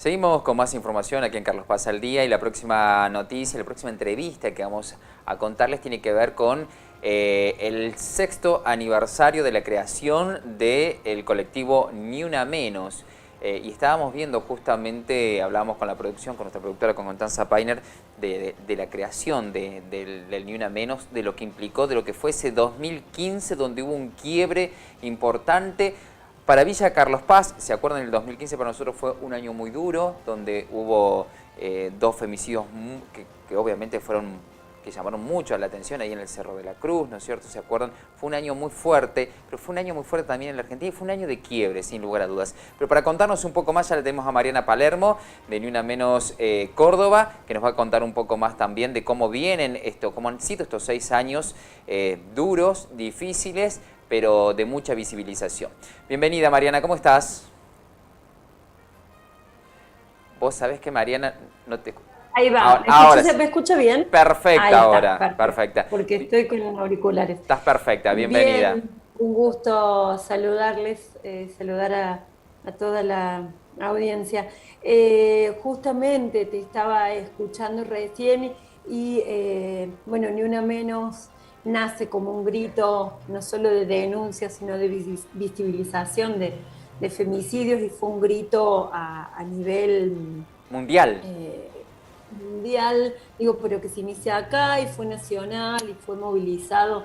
Seguimos con más información aquí en Carlos Paz al Día y la próxima noticia, la próxima entrevista que vamos a contarles tiene que ver con el 6º aniversario de la creación del colectivo Ni Una Menos. Y estábamos viendo justamente, hablábamos con la producción, con nuestra productora, con Constanza Painer, de la creación del Ni Una Menos, de lo que implicó, de lo que fue ese 2015 donde hubo un quiebre importante. Para Villa Carlos Paz, ¿se acuerdan? El 2015 para nosotros fue un año muy duro, donde hubo 2 femicidios que obviamente que llamaron mucho la atención ahí en el Cerro de la Cruz, ¿no es cierto? ¿Se acuerdan? Fue un año muy fuerte, pero fue un año muy fuerte también en la Argentina y fue un año de quiebre, sin lugar a dudas. Pero para contarnos un poco más, ya le tenemos a Mariana Palermo, de Ni Una Menos Córdoba, que nos va a contar un poco más también de cómo cómo han sido estos 6 años duros, difíciles, pero de mucha visibilización. Bienvenida, Mariana, ¿cómo estás? Vos sabés que Mariana no te... Ahí va, Ahora sí. ¿me escucha bien? Perfecta Ahí está, ahora, perfecta. porque estoy con los auriculares. Estás perfecta, bienvenida. Bien, un gusto saludarles, saludar a toda la audiencia. Justamente te estaba escuchando recién y bueno, Ni Una Menos nace como un grito no solo de denuncia, sino de visibilización de femicidios y fue un grito a nivel Mundial. mundial, digo, pero que se inicia acá y fue nacional y fue movilizado.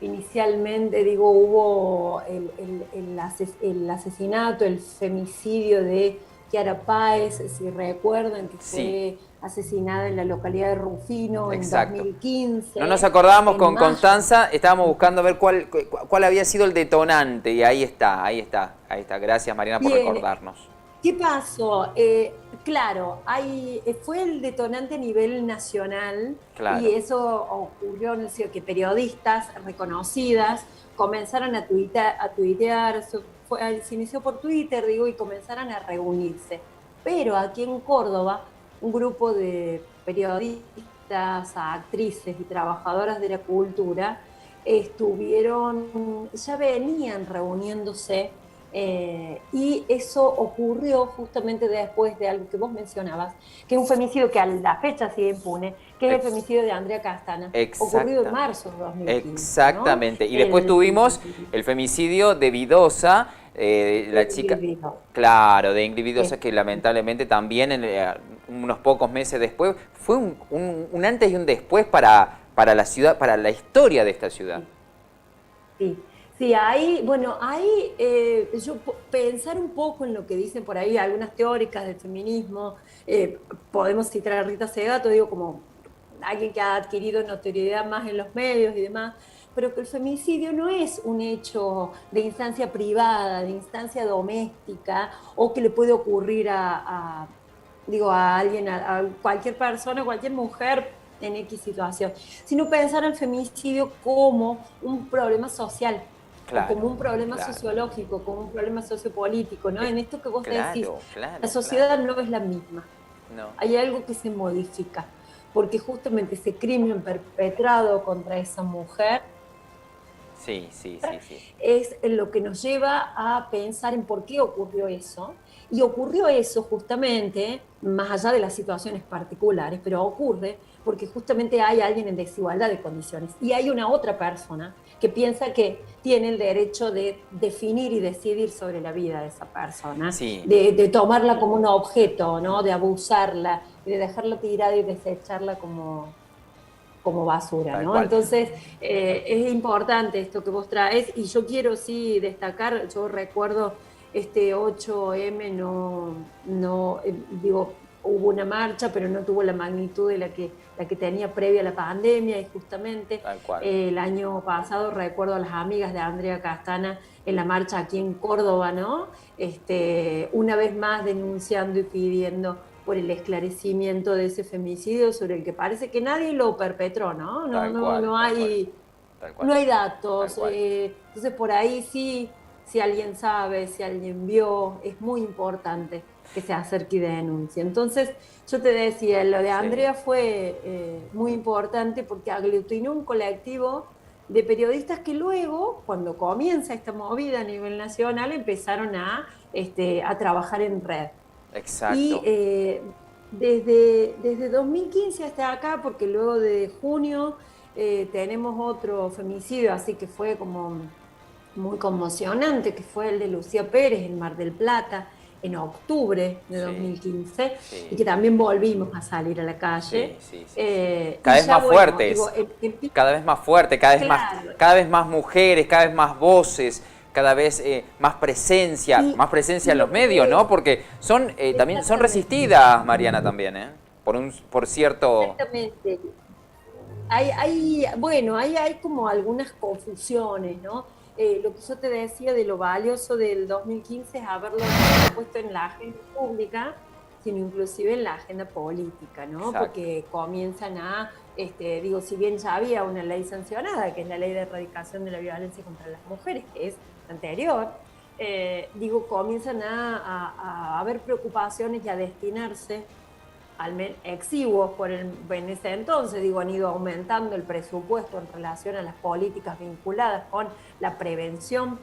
Inicialmente, digo, hubo el asesinato, el femicidio de Kiara Páez, si recuerdan, que Sí, fue asesinada en la localidad de Rufino en exacto. 2015. No nos acordábamos En con mayo. Constanza, estábamos buscando ver cuál había sido el detonante y ahí está, ahí está, ahí está. Gracias, Mariana, por Bien, recordarnos. ¿qué pasó? Claro, fue el detonante a nivel nacional y Claro. eso ocurrió, no sé, que periodistas reconocidas comenzaron a tuitear, se inició por Twitter, digo, y comenzaron a reunirse. Pero aquí en Córdoba, un grupo de periodistas, actrices y trabajadoras de la cultura ya venían reuniéndose y eso ocurrió justamente después de algo que vos mencionabas, que es un femicidio que a la fecha sigue impune, que es el Ex- femicidio de Andrea Castana, ocurrido en Exactamente. marzo de 2015, ¿no? Exactamente. Y después tuvimos el femicidio de Vidosa, la chica, claro, de Ingrid Vidosa, que lamentablemente también unos pocos meses después fue un antes y un después para la ciudad, para la historia de esta ciudad. Sí, sí, ahí, bueno, ahí pensar un poco en lo que dicen por ahí algunas teóricas del feminismo, podemos citar a Rita Segato, digo, como alguien que ha adquirido notoriedad más en los medios y demás, pero que el femicidio no es un hecho de instancia privada, de instancia doméstica, o que le puede ocurrir digo, a alguien, a cualquier persona, cualquier mujer en X situación, sino pensar el femicidio como un problema social o como Claro, un problema claro. sociológico, como un problema sociopolítico, ¿no? En esto que vos decís, Claro, la claro, claro. sociedad no es la misma, No. hay algo que se modifica, porque justamente ese crimen perpetrado contra esa mujer Sí, sí, sí, sí. es lo que nos lleva a pensar en por qué ocurrió eso. Y ocurrió eso justamente, más allá de las situaciones particulares, pero ocurre porque justamente hay alguien en desigualdad de condiciones y hay una otra persona que piensa que tiene el derecho de definir y decidir sobre la vida de esa persona, Sí, de tomarla como un objeto, ¿no? De abusarla, de dejarla tirada y desecharla como basura, tal ¿no? cual. Entonces, es importante esto que vos traes y yo quiero sí destacar, yo recuerdo este 8M, digo, hubo una marcha, pero no tuvo la magnitud de la que tenía previa a la pandemia y justamente Tal cual. el año pasado recuerdo a las amigas de Andrea Castana en la marcha aquí en Córdoba, ¿no? Una vez más denunciando y pidiendo por el esclarecimiento de ese femicidio sobre el que parece que nadie lo perpetró, ¿no? No, Tal no, cual, no tal cual. hay, Tal cual. no hay Tal datos. cual. Entonces por ahí sí, si alguien sabe, si alguien vio, es muy importante que se acerque y denuncie. Entonces yo te decía, lo de Sí. Andrea fue muy importante porque aglutinó un colectivo de periodistas que luego, cuando comienza esta movida a nivel nacional, empezaron a trabajar en red. Exacto. Y desde 2015 hasta acá, porque luego de junio tenemos otro femicidio, así que fue como muy conmocionante, que fue el de Lucía Pérez en Mar del Plata en octubre de Sí, 2015, y que sí, también volvimos a salir a la sí, calle. sí, sí, sí. Y Cada vez ya más bueno, digo, fuertes, cada vez más fuerte, claro, cada vez más mujeres, cada vez más voces, cada vez y, más presencia y en los lo que medios, ¿no? Porque son también son exactamente, resistidas, Mariana, también, ¿eh? Por cierto. exactamente. Bueno, hay como algunas confusiones, ¿no? Lo que yo te decía de lo valioso del 2015 es haberlo no solo puesto en la agenda pública, sino inclusive en la agenda política, ¿no? Exacto. Porque comienzan digo, si bien ya había una ley sancionada, que es la ley de erradicación de la violencia contra las mujeres, que es anterior, digo, comienzan a haber preocupaciones y a destinarse al menos exiguos en ese entonces, digo, han ido aumentando el presupuesto en relación a las políticas vinculadas con la prevención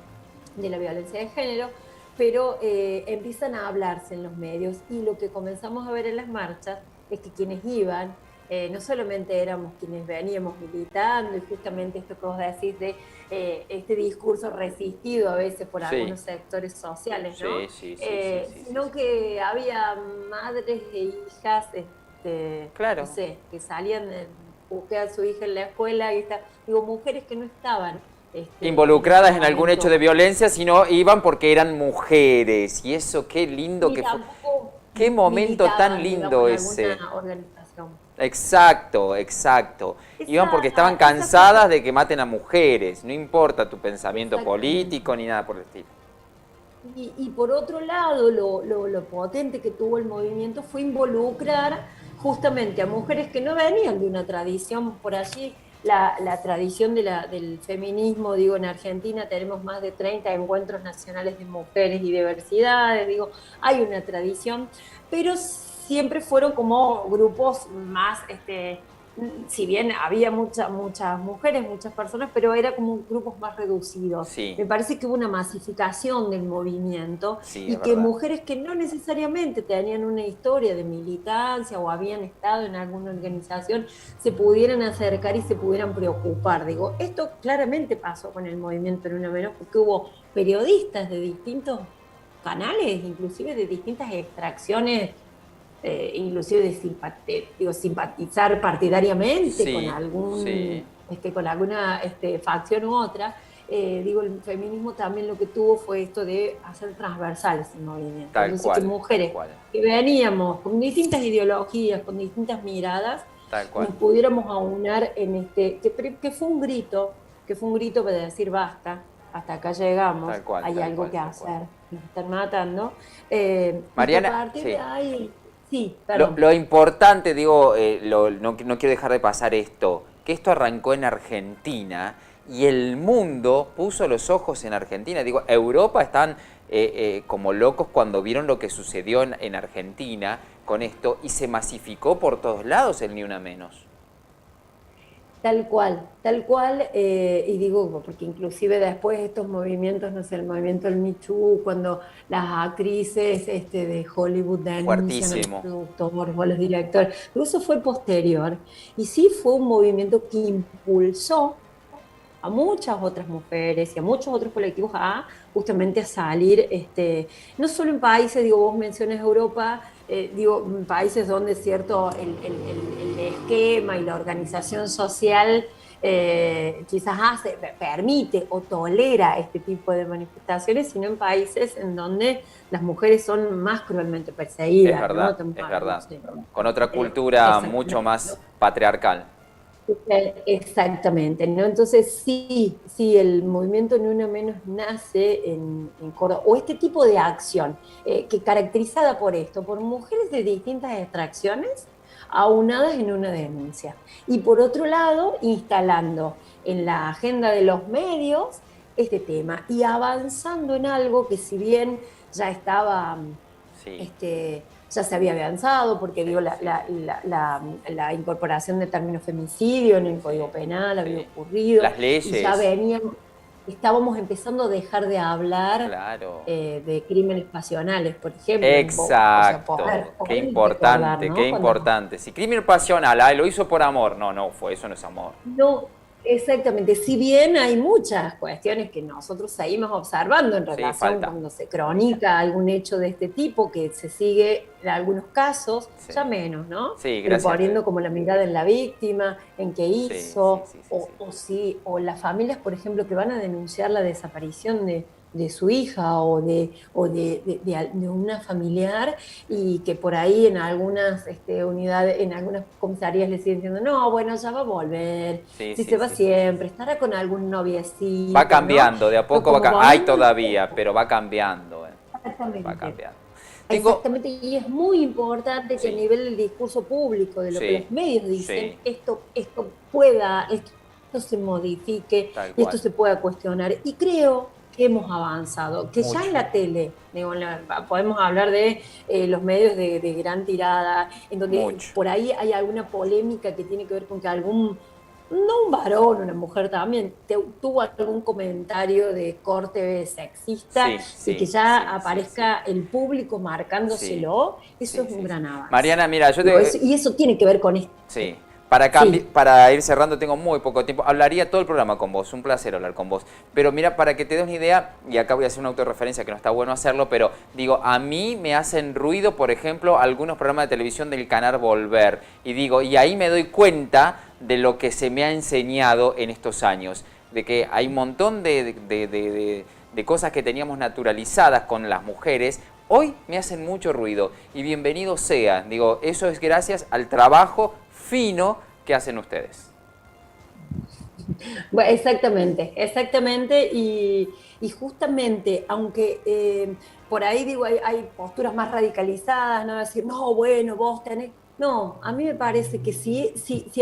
de la violencia de género, pero empiezan a hablarse en los medios y lo que comenzamos a ver en las marchas es que quienes iban, no solamente éramos quienes veníamos militando y justamente esto que vos decís de este discurso resistido a veces por Sí, algunos sectores sociales, sí, ¿no? sí, sí, sí, sí, sí, Sino sí. que había madres e hijas, no Claro. sé, que salían a buscar a su hija en la escuela y digo, mujeres que no estaban en ese Involucradas en algún hecho de momento, violencia, sino iban porque eran mujeres. Y eso, qué lindo ni que fue. tampoco Qué momento tan militaban, digamos, lindo en ese. alguna organización. Exacto, exacto. Iban porque estaban Esa fue cansadas de que maten a mujeres. No importa tu pensamiento exactamente. político ni nada por el estilo. Y por otro lado, lo potente que tuvo el movimiento fue involucrar justamente a mujeres que no venían de una tradición por allí. La tradición del feminismo, digo, en Argentina tenemos más de 30 encuentros nacionales de mujeres y diversidades, digo, hay una tradición, pero siempre fueron como grupos más, si bien había muchas mujeres, muchas personas, pero era como grupos más reducidos. Sí, Me parece que hubo una masificación del movimiento sí, es y que verdad. mujeres que no necesariamente tenían una historia de militancia o habían estado en alguna organización se pudieran acercar y se pudieran preocupar. Digo, esto claramente pasó con el movimiento en una menos porque hubo periodistas de distintos canales, inclusive de distintas extracciones, inclusive digo, simpatizar partidariamente Sí, sí, con alguna facción u otra. Digo, el feminismo también lo que tuvo fue esto de hacer transversales el movimiento. Entonces, que tal mujeres cual, que veníamos con distintas ideologías, con distintas miradas, tal cual, nos pudiéramos aunar en que que fue un grito para decir basta, hasta acá llegamos, tal cual, hay tal algo cual, que tal cual. hacer, nos están matando, y que a Mariana, partir de sí. ahí, sí, perdón. Lo importante, digo, no quiero dejar de pasar esto, que esto arrancó en Argentina y el mundo puso los ojos en Argentina. Digo, Europa están como locos cuando vieron lo que sucedió en Argentina con esto y se masificó por todos lados el Ni Una Menos. Tal cual, y digo, porque inclusive después estos movimientos, no sé, el movimiento del Me Too, cuando las actrices de Hollywood denuncian a los Fuertísimo. productores o a los directores, pero eso fue posterior, y sí fue un movimiento que impulsó a muchas otras mujeres y a muchos otros colectivos a justamente a salir, no solo en países, digo, vos mencionas Europa, digo, en países donde cierto el esquema y la organización social quizás permite o tolera este tipo de manifestaciones, sino en países en donde las mujeres son más cruelmente perseguidas, ¿no? Estamos Es hablando verdad. Con otra cultura mucho exactamente, más patriarcal. exactamente, ¿no? Entonces sí, el movimiento Ni Una Menos nace en Córdoba, o este tipo de acción, que caracterizada por esto, por mujeres de distintas extracciones, aunadas en una denuncia. Y por otro lado, instalando en la agenda de los medios este tema y avanzando en algo que si bien ya estaba Sí, ya se había avanzado, porque sí, digo, sí, sí. la incorporación del término femicidio en el Sí, Código Penal había sí. ocurrido Las y ya leyes. venían, estábamos empezando a dejar de hablar Claro. de crímenes pasionales, por ejemplo. O sea, Exacto, qué poder recordar, importante, qué ¿no? Cuando importante. Si crimen pasional, lo hizo por amor. No, no, eso no es amor. no, exactamente. Si bien hay muchas cuestiones que nosotros seguimos observando en Sí, relación falta. cuando se cronica algún hecho de este tipo, que se sigue en algunos casos, Sí, ya menos, ¿no? sí, Pero gracias a Dios. poniendo como la mirada en la víctima, en qué Sí, sí, hizo, sí, sí, sí. o las familias, por ejemplo, que van a denunciar la desaparición de su hija o de una familiar y que por ahí en algunas unidades, en algunas comisarías le siguen diciendo, no, bueno, ya va a volver, Sí, si sí, se va sí, sí, sí, siempre, sí. estará con algún Va noviecito, ¿no? cambiando, de a Pero poco como hay poniendo en todavía, foco. pero va cambiando. Va Exactamente. cambiando. Tengo, Exactamente, y es muy importante que a sí, nivel del discurso público, de lo que sí, los medios dicen, sí, esto se modifique tal y esto cual. se pueda cuestionar. Y creo que hemos avanzado, que ya Mucho, en la tele, digo, podemos hablar de los medios de gran tirada, en donde mucho. por ahí hay alguna polémica que tiene que ver con que no un varón, una mujer también, tuvo algún comentario de corte sexista Sí, y que sí, ya sí, sí, sí, aparezca el público sí, marcándoselo, eso sí, es un sí, sí. gran avance. Mariana, mira, Digo, y eso tiene que ver con esto. sí, Sí, para ir cerrando, tengo muy poco tiempo. Hablaría todo el programa con vos, un placer hablar con vos. Pero mira, para que te des una idea, y acá voy a hacer una autorreferencia que no está bueno hacerlo, pero digo, a mí me hacen ruido, por ejemplo, algunos programas de televisión del canal Volver. Y digo, y ahí me doy cuenta de lo que se me ha enseñado en estos años. De que hay un montón de cosas que teníamos naturalizadas con las mujeres, hoy me hacen mucho ruido y bienvenido sea. Digo, eso es gracias al trabajo fino que hacen ustedes. bueno, exactamente, exactamente. Y justamente, aunque por ahí digo, hay posturas más radicalizadas, no decir, no, bueno, vos tenés. No, a mí me parece que si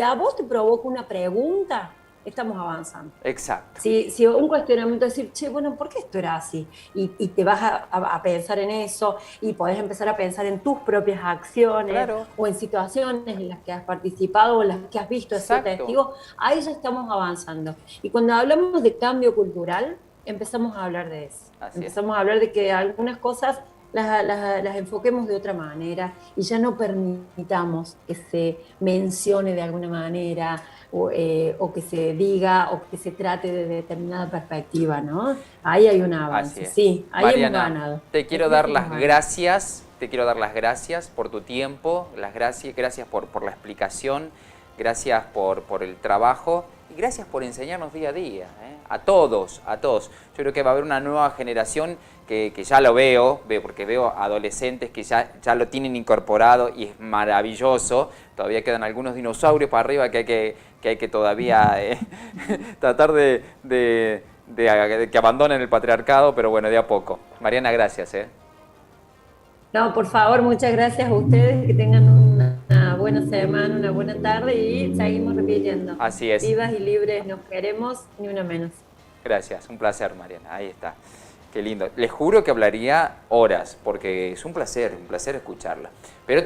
a vos te provoca una pregunta, estamos avanzando. Exacto. Si un cuestionamiento es decir, che, bueno, ¿por qué esto era así? Y te vas a pensar en eso y podés empezar a pensar en tus propias acciones Claro, o en situaciones en las que has participado o en las que has visto, has sido exacto. testigo, ahí ya estamos avanzando. Y cuando hablamos de cambio cultural, empezamos a hablar de eso. Así es. Empezamos a hablar de que algunas cosas las enfoquemos de otra manera y ya no permitamos que se mencione de alguna manera o que se diga o que se trate de determinada perspectiva, ¿no? Ahí hay un Así avance, es. sí, ahí hemos Mariana, ganado. te Ahí quiero dar hemos las ganado. gracias, te quiero dar las gracias por tu tiempo, gracias por la explicación, gracias por el trabajo y gracias por enseñarnos día a día, ¿eh? A todos, a todos. Yo creo que va a haber una nueva generación que ya lo porque veo adolescentes que ya lo tienen incorporado y es maravilloso. Todavía quedan algunos dinosaurios para arriba que hay que todavía tratar de que abandonen el patriarcado, pero bueno, de a poco. Mariana, gracias. No, por favor, muchas gracias a ustedes, que tengan una buena semana, una buena tarde y seguimos repitiendo. Así es. Vivas y libres nos queremos, ni una menos. Gracias, un placer, Mariana. Ahí está. Qué lindo. Les juro que hablaría horas, porque es un placer escucharla. Pero